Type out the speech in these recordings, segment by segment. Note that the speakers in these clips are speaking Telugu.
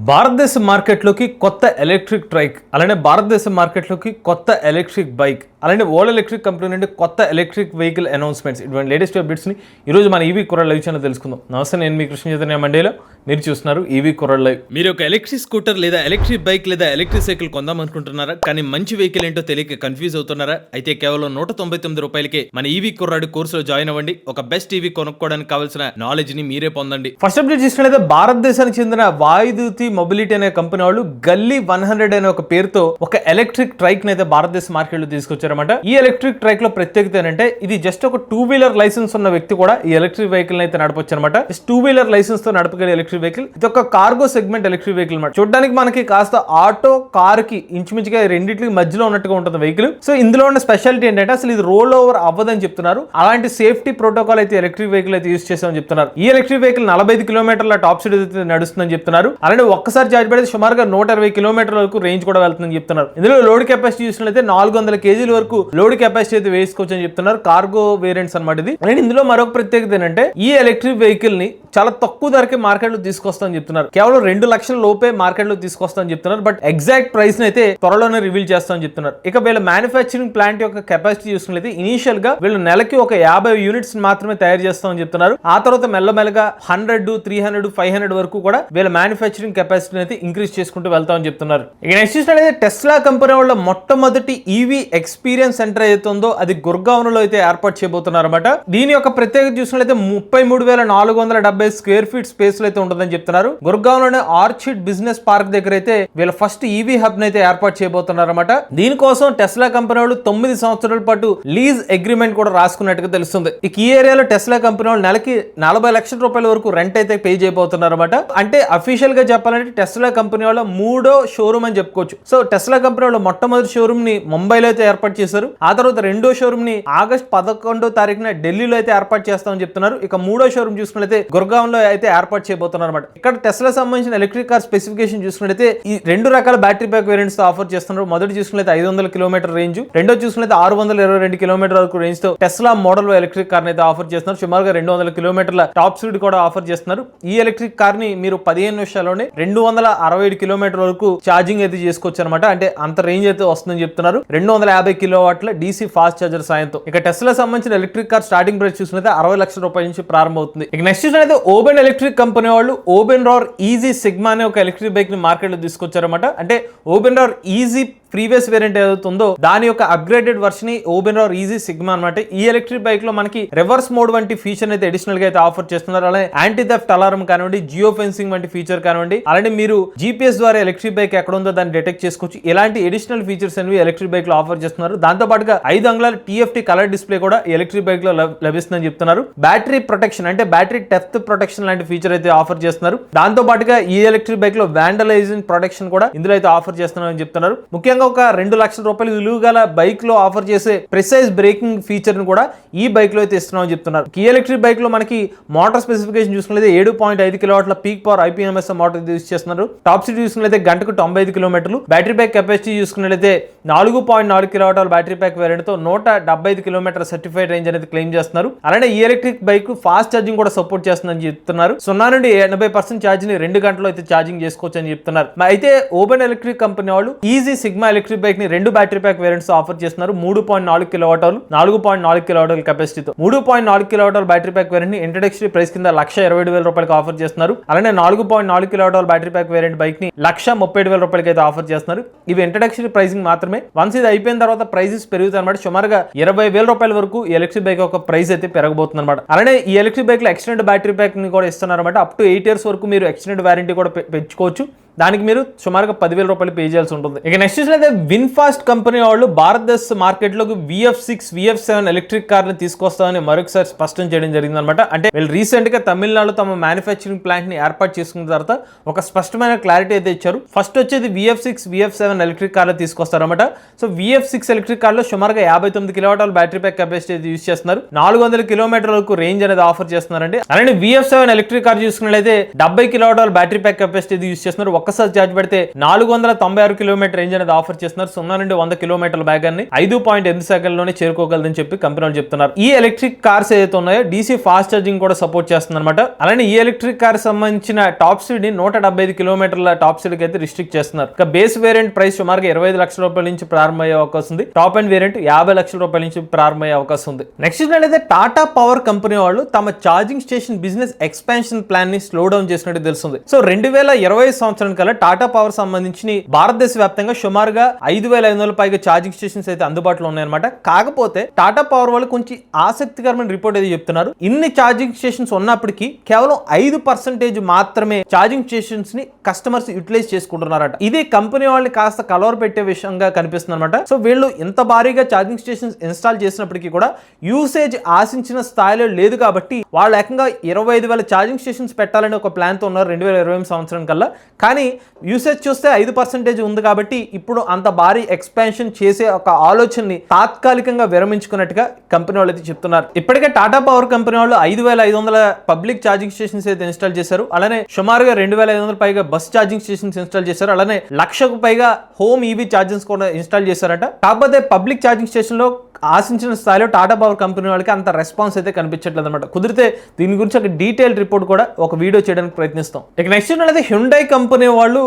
భారతదేశ మార్కెట్లోకి కొత్త ఎలక్ట్రిక్ ట్రైక్, అలానే భారతదేశ మార్కెట్లోకి కొత్త ఎలక్ట్రిక్ బైక్, అలానే ఓలా ఎలక్ట్రిక్ కంపెనీ నుండి కొత్త ఎలక్ట్రిక్ వెహికల్ అనౌన్స్మెంట్స్, ఇటువంటి లేటెస్ట్ అప్డేట్స్ని ఈరోజు మన ఈవీ కుర్రాడ్ లైవ్ ఛానల్ తెలుసుకుందాం. నమస్తే, నేను మీ కృష్ణ చైతన్య మండేలో, మీరు చూస్తున్నారు ఈవీ కుర్రాడ్ లైవ్. మీరు ఒక ఎలక్ట్రిక్ స్కూటర్ లేదా ఎలక్ట్రిక్ బైక్ లేదా ఎలక్ట్రిక్ సైకిల్ కొందాం అనుకుంటున్నారా? కానీ మంచి వెహికల్ ఏంటో తెలియక కన్ఫ్యూజ్ అవుతున్నారా? అయితే కేవలం 199 రూపాయలకే మన ఈవీ కుర్రాడ్ కోర్సులో జాయిన్ అవ్వండి. ఒక బెస్ట్ ఈవీ కొనుక్కోవడానికి కావాల్సిన నాలెడ్జ్ ని మీరే పొందండి. ఫస్ట్ అప్డేట్ చూసినట్లయితే భారతదేశానికి చెందిన వాయుదూతి మొబిలిటీ అనే కంపెనీ వాళ్ళు గల్లీ 100 అనే ఒక పేరుతో ఒక ఎలక్ట్రిక్ ట్రైక్ ని అయితే భారతదేశ మార్కెట్ లో తీసుకొచ్చారన్నమాట. ఈ ఎలక్ట్రిక్ ట్రైక్ లో ప్రత్యేకత ఏంటంటే ఇది జస్ట్ ఒక 2 వీలర్ లైసెన్స్ ఉన్న వ్యక్తి కూడా ఈ ఎలక్ట్రిక్ వెహికల్ అయితే నడపొచ్చు అనమాట. 2 వీలర్ లైసెన్స్ తో నడపగలిగే ఎలక్ట్రిక్ వెహికల్. ఇది ఒక కార్గో సెగ్మెంట్ ఎలక్ట్రిక్ వెహికల్ అనమాట. చూడడానికి మనకి కాస్త ఆటో కార్ కి ఇంచుమించుగా రెండింటికి మధ్యలో ఉన్నట్టుగా ఉంటుంది వెహికల్. సో ఇందులో ఉన్న స్పెషాలిటీ ఏంటంటే అసలు ఇది రోల్ ఓవర్ అవ్వదని చెప్తున్నారు. అలాంటి సేఫ్టీ ప్రోటోకాల్ అయితే ఎలక్ట్రిక్ వెహికల్ అయితే యూస్ చేసామని చెప్తున్నారు. ఈ ఎలక్ట్రిక్ వెహికల్ 45 కిలోమీటర్ల టాప్ స్పీడ్ అయితే నడుస్తుందని చెప్తున్నారు. అలానే ఒక్కసారి చార్జ్ పెడితే సుమారుగా 120 కిలోమీటర్ల వరకు రేంజ్ కూడా వెళ్తుందని చెప్తున్నారు. ఇందులో లోడ్ కెపాసిటీ చూసినట్లయితే 400 కేజీల వరకు లోడ్ కెపాసిటీ అయితే వేసుకోవచ్చు అని చెప్తున్నారు. కార్గో వేరియంట్స్ అనమాట ఇది. అండ్ ఇందులో మరొక ప్రత్యేకత ఏంటంటే ఈ ఎలక్ట్రిక్ వెహికల్ ని చాలా తక్కువ ధరకే మార్కెట్ లో తీసుకొస్తామని చెప్తున్నారు. కేవలం 2 లక్షల లోపే మార్కెట్ లో తీసుకొస్తామని చెప్తున్నారు. బట్ ఎగ్జాక్ట్ ప్రైస్ ని అయితే త్వరలోనే రివీల్ చేస్తామని చెప్తున్నారు. ఇక వీళ్ళ మ్యానుఫ్యాక్చరింగ్ ప్లాంట్ యొక్క కెపాసిటీ చూసుకున్నట్లయితే ఇనిషియల్ గా వీళ్ళు నెలకి ఒక 50 యూనిట్స్ మాత్రమే తయారు చేస్తామని చెప్తున్నారు. ఆ తర్వాత మెల్లమెల్లగా 100, 300, 500 వరకు కూడా వీళ్ళ మ్యానుఫ్యాక్చరింగ్ కెపాసిటీని అయితే ఇంక్రీజ్ చేసుకుంటూ వెళ్తామని చెప్తున్నారు. ఇక నెక్స్ట్ చూసినట్లయితే టెస్లా కంపెనీ వాళ్ళ మొట్టమొదటి ఈవీ ఎక్స్పీరియన్స్ సెంటర్ ఏదైతే ఉందో అది గుర్గావ్లో అయితే ఏర్పాటు చేయబోతున్నారు అనమాట. దీని యొక్క ప్రత్యేకత చూసినట్లయితే 33,470 స్క్వేర్ ఫీట్ స్పేస్ లో అయితే ఉంటుందని చెప్తున్నారు. గుర్గావ్లోనే ఆర్చిడ్ బిజినెస్ పార్క్ దగ్గర అయితే వీళ్ళ ఫస్ట్ ఈవీ హబ్ అయితే ఏర్పాటు చేయబోతున్నారు అనమాట. దీనికోసం టెస్లా కంపెనీ వాళ్ళు 9 సంవత్సరాల పాటు లీజ్ అగ్రిమెంట్ కూడా రాసుకున్నట్టుగా తెలుస్తుంది. ఇక ఈ ఏరియాలో టెస్లా కంపెనీ వాళ్ళు నెలకి 40 లక్షల రూపాయల వరకు రెంట్ అయితే పే చేయబోతున్నారు అనమాట. అంటే అఫీషియల్ గా చెప్పాలంటే టెస్లా కంపెనీ వాళ్ళ 3వ షోరూమ్ అని చెప్పుకోవచ్చు. సో టెస్లా కంపెనీ వాళ్ళు మొట్టమొదటి షోరూమ్ ని ముంబైలో అయితే ఏర్పాటు చేశారు. ఆ తర్వాత 2వ షోరూమ్ ని ఆగస్ట్ 11వ తారీఖున ఢిల్లీలో అయితే ఏర్పాటు చేస్తామని చెప్తున్నారు. ఇక 3వ షోరూమ్ చూసుకున్నట్లయితే గుర్గావ్ లో అయితే ఏర్పాటు చేయబోతున్నారు అనమాట. ఇక్కడ టెస్లా సంబంధించిన ఎలక్ట్రిక్ కార్ స్పెసిఫికేషన్ చూసుకున్నట్లయితే ఈ 2 రకాల బ్యాటరీ ప్యాక్ వేరియంట్స్ తో ఆఫర్ చేస్తున్నారు. మొదటి చూసుకున్నట్లయితే 500 కిలోమీటర్ రేంజ్, రెండో చూసుకున్నట్లయితే 622 కిలోమీటర్ వరకు రేంజ్ తో టెస్లా మోడల్ ఎలక్ట్రిక్ కార్ అయితే ఆఫర్ చేస్తున్నారు. సుమారుగా 200 కిలోమీటర్ల టాప్ స్పీడ్ కూడా ఆఫర్ చేస్తున్నారు. ఈ ఎలక్ట్రిక్ కార్ ని మీరు 15 నిమిషాల్లోనే 267 కిలోమీటర్ వరకు ఛార్జింగ్ అయితే చేసుకోవచ్చు అనమాట. అంటే అంత రేంజ్ అయితే వస్తుందని చెప్తున్నారు. 250 కిలోవాట్ల డీసీ ఫాస్ట్ ఛార్జర్ సాయంతో. ఇక టెస్లా సంబంధించిన ఎలక్ట్రిక్ కార్ స్టార్టింగ్ ప్రైస్ చూసినట్లయితే 60 లక్షల రూపాయల నుంచి ప్రారంభమవుతుంది. ఇక నెక్స్ట్ చూసినట్లయితే ఓబెన్ ఎలక్ట్రిక్ కంపెనీ వాళ్ళు ఓబెన్ రార్ ఈజీ సిగ్మా అనే ఒక ఎలక్ట్రిక్ బైక్ ని మార్కెట్ లో తీసుకొచ్చారన్నమాట. అంటే ఓబెన్ రార్ ఈజీ ప్రీవియస్ వేరియంట్ ఏదైతుందో దాని యొక్క upgraded version ఓబెన్ RAR easy sigma అనమాట. ఈ ఎలక్ట్రిక్ బైక్ లో మనకి రివర్స్ మోడ్ వంటి ఫీచర్ అయితే అడిషనల్ గా అయితే ఆఫర్ చేస్తున్నారు. అలానే యాంటీ థెఫ్ట్ అలారం కానివ్వండి, జియో ఫెన్సింగ్ వంటి ఫీచర్ కానివ్వండి, అలానే మీరు జీపీఎస్ ద్వారా ఎలక్ట్రిక్ బైక్ ఎక్కడ ఉందో దాన్ని డిటెక్ట్ చేసుకోవచ్చు. ఇలాంటి అడిషనల్ ఫీచర్స్ అనేవి ఎలక్ట్రిక్ బైక్ లో ఆఫర్ చేస్తున్నారు. దాంతో పాటుగా 5 అంగుళాల TFT కలర్ డిస్ప్లే కూడా ఎలక్ట్రిక్ బైక్ లో లభిస్తుందని చెప్తున్నారు. బ్యాటరీ ప్రొటెక్షన్ అంటే బ్యాటరీ థెఫ్ట్ ప్రొటెక్షన్ లాంటి ఫీచర్ అయితే ఆఫర్ చేస్తున్నారు. దాంతో పాటుగా ఈ ఎలక్ట్రిక్ బైక్ లో వాండలైజింగ్ ప్రొటెక్షన్ కూడా ఇందులో అయితే ఆఫర్ చేస్తున్నారని చెప్తున్నారు. ముఖ్యంగా ఒక 2 లక్షల రూపాయలు విలువ గల బైక్ లో ఆఫర్ చేసే ప్రిసైజ్ బ్రేకింగ్ ఫీచర్ ను కూడా ఈ బైక్ లో అయితే ఇస్తున్నామని చెప్తున్నారు. ఈ ఎలక్ట్రిక్ బైక్ లో మనకి మోటార్ స్పెసిఫికేషన్ చూసుకున్నట్లయితే 7.5 కిలోవాట్ల peak power IPMS motor use చేస్తున్నారు. టాప్ స్పీడ్ చూసుకున్నట్లయితే గంటకు 95 కిలోమీటర్లు. బ్యాటరీ ప్యాక్ కెపాసిటీ చూసుకున్నట్లయితే 4.4 కిలోవాట్ల బ్యాటరీ ప్యాక్ వేరియంట్ తో 175 కిలోమీటర్ సర్టిఫైడ్ రేంజ్ అనేది క్లెయిమ్ చేస్తున్నారు. అలానే ఈ ఎలక్ట్రిక్ బైక్ ఫాస్ట్ ఛార్జింగ్ కూడా సపోర్ట్ చేస్తుందని చెప్తున్నారు. 0 నుండి 80% ఛార్జ్ ని 2 గంటల్లో అయితే ఛార్జింగ్ చేసుకోవచ్చు అని చెప్తున్నారు. అయితే ఓబెన్ ఎలక్ట్రిక్ కంపెనీ వాళ్ళు ఈజీ సిగ్మా ఎలక్ట్రిక్ బైక్ ని 2 బ్యాటరీ ప్యాక్ వేరియంట్స్ ఆఫర్ చేస్తున్నారు. 3.4 కిలోవాట్లు, 4.4 కిలోవాట్ల కెపాసిటీతో 3.4 కిలోవాట్ల బ్యాటరీ ప్యాక్ వేరియంట్ ని ఇంట్రడక్టరీ ప్రైస్ కింద 1,27,000 రూపాయలకి ఆఫర్ చేస్తున్నారు. అలానే 4.4 కిలోవాట్ల బ్యాటరీ ప్యాక్ వేరియంట్ బైక్ ని 1,37,000 రూపాయలకి అయితే ఆఫర్ చేస్తున్నారు. ఇవి ఇంట్రడక్టరీ ప్రైసింగ్ మాత్రమే. వన్స్ ఇది అయిపోయిన తర్వాత ప్రైసెస్ పెరుగుతాయి అనమాట. సుమారుగా 20,000 రూపాయల వరకు ఎలక్ట్రిక్ బైక్ యొక్క ప్రైస్ అయితే పెరగబోతుంది అనమాట. అలానే ఈ ఎలక్ట్రిక్ బైక్ లో ఎక్స్టెండెడ్ బ్యాటరీ ప్యాక్ ని కూడా ఇస్తున్నారు అనమాట. అప్ టు 8 ఇయర్స్ వరకు మీరు ఎక్స్టెండెడ్ వారంటీ కూడా పెంచుకోవచ్చు. దానికి మీరు సుమారుగా 10,000 రూపాయలు పే చేయాల్సి ఉంటుంది. ఇక నెక్స్ట్ చూసినట్లయితే విన్ఫాస్ట్ కంపెనీ వాళ్ళు భారతదేశ మార్కెట్ లోకి VF6, VF7 ఎలక్ట్రిక్ కార్ ని తీసుకొస్తామని మరొకసారి స్పష్టం చేయడం జరిగింది అనమాట. అంటే వీళ్ళు రీసెంట్ గా తమిళనాడులో తమ మ్యానుఫ్యాక్చరింగ్ ప్లాంట్ ని ఏర్పాటు చేసుకున్న తర్వాత ఒక స్పష్టమైన క్లారిటీ అయితే ఇచ్చారు. ఫస్ట్ వచ్చేది VF6, VF7 ఎలక్ట్రిక్ కార్ తీసుకొస్తారన్నమాట. సో VF6 ఎలక్ట్రిక్ కార్ లో సుమారుగా 59 కిలోవాట్ల బ్యాటరీ ప్యాక్ కెపాసిటీ యూస్ చేస్తున్నారు. 400 కిలోమీటర్ వరకు రేంజ్ అనేది ఆఫర్ చేస్తున్నారండి. అలానే VF7 ఎలక్ట్రిక్ కార్ చూసుకున్నట్లయితే 70 కిలోవాట్ల బ్యాటరీ ప్యాక్ కెపాసిటీ యూస్ చేస్తున్నారు. ఒక్కసారి ఛార్జ్ పెడితే 496 కిలోమీటర్ రేంజ్ అనేది ఆఫర్ చేస్తున్నారు. 0 నుండి 100 కిలోమీటర్ల వేగాన్ని 5.8 సెకండ్లోనే చేరుకోగలదని చెప్పి కంపెనీలు చెప్తున్నారు. ఈ ఎలక్ట్రిక్ కార్స్ ఏదైతే ఉన్నాయో డీసీ ఫాస్ట్ ఛార్జింగ్ కూడా సపోర్ట్ చేస్తుంది అనమాట. అలానే ఈ ఎలక్ట్రిక్ కార్ సంబంధించిన టాప్ స్పీడ్ ని 175 కిలోమీటర్ల టాప్ స్పీడ్ కి అయితే రిస్ట్రిక్ట్ చేస్తున్నారు. ఇక బేస్ వేరియంట్ ప్రైస్ సుమారుగా 25 లక్షల రూపాయల నుంచి ప్రారంభమయ్యే అవకాశం ఉంది. టాప్ అండ్ వేరియంట్ 50 లక్షల రూపాయల నుంచి ప్రారంభమయ్యే అవకాశం ఉంది. నెక్స్ట్ అయితే టాటా పవర్ కంపెనీ వాళ్ళు తమ charging station business expansion plan ని స్లో డౌన్ చేసినట్టు తెలుస్తుంది. సో 2020 సంవత్సరం కల్లా టాటా పవర్ సంబంధించి భారతదేశ వ్యాప్తంగా సుమారుగా 5,500 పైగా ఛార్జింగ్ స్టేషన్స్ అయితే అందుబాటులో ఉన్నాయన్నమాట. కాకపోతే టాటా పవర్ వాళ్ళు కొంచెం ఆసక్తికరమైన రిపోర్ట్ అయితే చెప్తున్నారు. ఇన్ని ఛార్జింగ్ స్టేషన్స్ ఉన్నప్పటికీ కేవలం 5% మాత్రమే ఛార్జింగ్ స్టేషన్స్ ని కస్టమర్స్ యూటిలైజ్ చేసుకుంటున్నారట. ఇది కంపెనీ వాళ్ళని కాస్త కలవర పెట్టే విషయంగా కనిపిస్తుంది అనమాట. సో వీళ్ళు ఇంత భారీగా ఛార్జింగ్ స్టేషన్స్ ఇన్స్టాల్ చేసినప్పటికీ కూడా యూసేజ్ ఆశించిన స్థాయిలో లేదు కాబట్టి వాళ్ళు ఏకంగా 25,000 ఛార్జింగ్ స్టేషన్స్ పెట్టాలని ఒక ప్లాన్ తో ఉన్నారు 2028 సంవత్సరం కల్లా. కానీ యూసేజ్ చూస్తే 5% ఉంది కాబట్టి ఇప్పుడు అంత భారీ ఎక్స్పాన్షన్ చేసే ఒక ఆలోచనని తాత్కాలికంగా విరమించుకున్నట్టుగా కంపెనీ వాళ్ళు అయితే చెప్తున్నారు. ఇప్పటికే టాటా పవర్ కంపెనీ వాళ్ళు 5,500 పబ్లిక్ ఛార్జింగ్ స్టేషన్స్ అయితే ఇన్స్టాల్ చేశారు. అలానే సుమారుగా 2,500 పైగా బస్ ఛార్జింగ్ స్టేషన్స్ ఇన్స్టాల్ చేశారు. అలానే 1,00,000కు పైగా హోమ్ ఈవీ ఛార్జింగ్స్ కూడా ఇన్స్టాల్ చేశారట. కాకపోతే పబ్లిక్ ఛార్జింగ్ స్టేషన్ లో ఆశించిన స్థాయిలో టాటా పవర్ కంపెనీ వాళ్ళకి అంత రెస్పాన్స్ అయితే కనిపించట్లేదు అనమాట. కుదిరితే దీని గురించి ఒక డీటెయిల్ రిపోర్ట్ కూడా ఒక వీడియో చేయడానికి ప్రయత్నిస్తాం. ఇక నెక్స్ట్ అయితే హ్యుండై కంపెనీ వాళ్ళు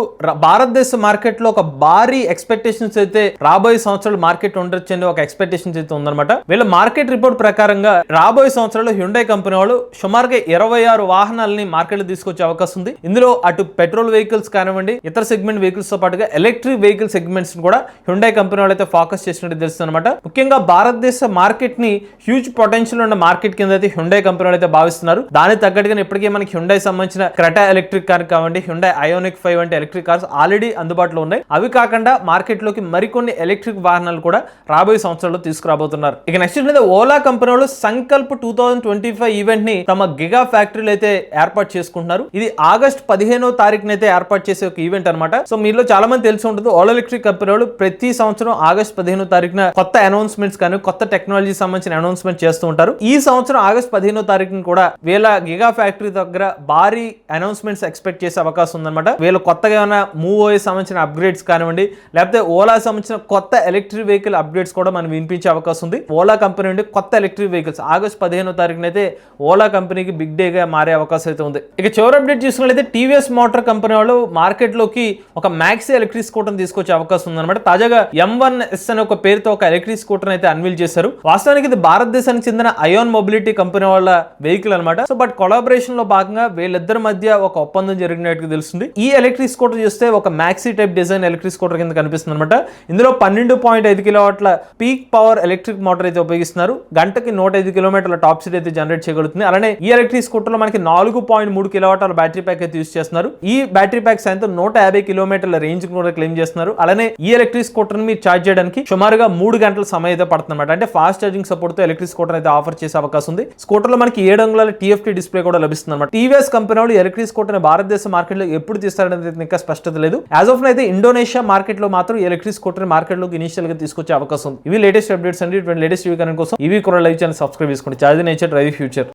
భారతదేశ మార్కెట్ లో ఒక భారీ ఎక్స్పెక్టేషన్స్ అయితే రాబోయే సంవత్సరాలు మార్కెట్ ఉండొచ్చని ఒక ఎక్స్పెక్టేషన్స్ అయితే ఉందన్నమాట. వీళ్ళ మార్కెట్ రిపోర్ట్ ప్రకారంగా రాబోయే సంవత్సరాల్లో హ్యుండై కంపెనీ వాళ్ళు సుమారుగా 26 వాహనాలని మార్కెట్ లో తీసుకొచ్చే అవకాశం ఉంది. ఇందులో అటు పెట్రోల్ వెహికల్స్ కానివ్వండి, ఇతర సెగ్మెంట్ వెహికల్స్ తో పాటుగా ఎలక్ట్రిక్ వెహికల్ సెగ్మెంట్స్ కూడా హ్యుండై కంపెనీ వాళ్ళు అయితే ఫోకస్ చేసినట్టు తెలుస్తుంది అనమాట. ముఖ్యంగా భారతదేశ మార్కెట్ ని హ్యూజ్ పొటెన్షియల్ ఉన్న మార్కెట్ కింద అయితే హ్యుండై కంపెనీ అయితే భావిస్తున్నారు. దానికి తగ్గట్టుగా ఇప్పటికే మనకి హ్యుండై సంబంధించిన క్రెటా ఎలక్ట్రిక్ కార్ కావండి, హ్యుండై ఐయోనిక్ 5 వంటి ఎలక్ట్రిక్ కార్స్ ఆల్రెడీ అందుబాటులో ఉన్నాయి. అవి కాకుండా మార్కెట్ లోకి మరికొన్ని ఎలక్ట్రిక్ వాహనాలు కూడా రాబోయే సంవత్సరాల్లో తీసుకురాబోతున్నారు. ఇక నెక్స్ట్ మీద ఓలా కంపెనీ వాళ్ళు సంకల్ప్ 2025 ఈవెంట్ ని తమ గిగా ఫ్యాక్టరీలో అయితే ఏర్పాటు చేసుకుంటున్నారు. ఇది ఆగస్ట్ 15వ తారీఖున అయితే ఏర్పాటు చేసే ఒక ఈవెంట్ అనమాట. సో మీలో చాలా మంది తెలిసి ఉంటుంది, ఓలా ఎలక్ట్రిక్ కంపెనీ వాళ్ళు ప్రతి సంవత్సరం ఆగస్ట్ 15వ తారీఖున కొత్త అనౌన్స్మెంట్స్ కానీ కొత్త టెక్నాలజీ సంబంధించిన అనౌన్స్మెంట్ చేస్తూ ఉంటారు. ఈ సంవత్సరం ఆగస్ట్ 15వ తారీఖున కూడా వీళ్ళ గిగా ఫ్యాక్టరీ దగ్గర భారీ అనౌన్స్మెంట్స్ ఎక్స్పెక్ట్ చేసే అవకాశం ఉందన్నమాట. వీళ్ళు కొత్తగా ఏమైనా మూవ్ ఓఎస్ సంబంధించిన అప్గ్రేడ్స్ కానివ్వండి, లేకపోతే ఓలా సంబంధించిన కొత్త ఎలక్ట్రిక్ వెహికల్ అప్డేట్స్ కూడా మనం వినిపించే అవకాశం ఉంది. ఓలా కంపెనీ నుండి కొత్త ఎలక్ట్రిక్ వెహికల్స్ ఆగస్ట్ 15వ తారీఖున అయితే ఓలా కంపెనీకి బిగ్ డే గా మారే అవకాశం అయితే ఉంది. ఇక చివరి అప్డేట్ చూసుకున్నట్లయితే టీవీఎస్ మోటార్ కంపెనీ వాళ్ళు మార్కెట్ లోకి ఒక మ్యాక్సీ ఎలక్ట్రిక్ స్కూటర్ తీసుకొచ్చే అవకాశం ఉందన్నమాట. తాజాగా M1S అనే ఒక పేరుతో ఒక ఎలక్ట్రిక్ స్కూటర్ అయితే అన్వీల్ చేశారు. వాస్తవానికి ఇది భారతదేశానికి చెందిన అయోన్ మొబిలిటీ కంపెనీ వాళ్ళ వెహికల్ అనమాట. సో బట్ కొలాబరేషన్ లో భాగంగా వీళ్ళిద్దరి మధ్య ఒక ఒప్పందం జరిగినట్టు తెలుస్తుంది. ఈ ఎలక్ట్రిక్ స్కూటర్ చూస్తే ఒక maxi type design electric scooter కింద కనిపిస్తుంది అనమాట. ఇందులో 12.5 కిలోవాట్ల పీక్ పవర్ ఎలక్ట్రిక్ మోటార్ అయితే ఉపయోగిస్తున్నారు. గంటకి 105 కిలోమీటర్ల టాప్ స్పీడ్ అయితే జనరేట్ చేయగలుగుతుంది. అలానే ఈ ఎలక్ట్రిక్ స్కూటర్ లో మనకి 4.3 కిలోవాట్ల బ్యాటరీ ప్యాక్ అయితే యూస్ చేస్తున్నారు. ఈ బ్యాటరీ ప్యాక్ సాయంతో 150 కిలోమీటర్ల రేంజ్ కూడా క్లెయిమ్ చేస్తున్నారు. అలానే ఈ ఎలక్ట్రిక్ స్కూటర్ మీరు ఛార్జ్ చేయడానికి సుమారుగా 3 గంటల సమయం అయితే పడుతుంది అనమాట. అంటే ఫాస్ట్ ఛార్జింగ్ సపోర్ట్ తో ఎలక్ట్రిక్ స్కూటర్ అయితే ఆఫర్ చేసే అవకాశం ఉంది. స్కూటర్ లో మనకి 7 అంగుళాల TFT డిస్ప్లే కూడా లభిస్తుంది అనమాట. టీవీఎస్ కంపెనీ వాళ్ళు ఎలక్ట్రిక్ స్కూటర్ భారతదేశ మార్కెట్ లో ఎప్పుడు తీస్తారనేది ఇంకా స్పష్టత లేదు. యాజ్ ఆఫ్ అయితే ఇండోనేషియా మార్కెట్ లో మాత్రం ఎలక్ట్రిక్ స్కూటర్ మార్కెట్ లోకి ఇనిషియల్ గా తీసుకొచ్చే అవకాశం ఉంది. ఇవి లేటెస్ట్ అప్డేట్స్ అండి. లేటెస్ట్ రివ్యూ కోసం ఇవి కూడా లైవ్ ఛానల్ సబ్స్క్రైబ్ చేసుకోండి. Charge nature drive future.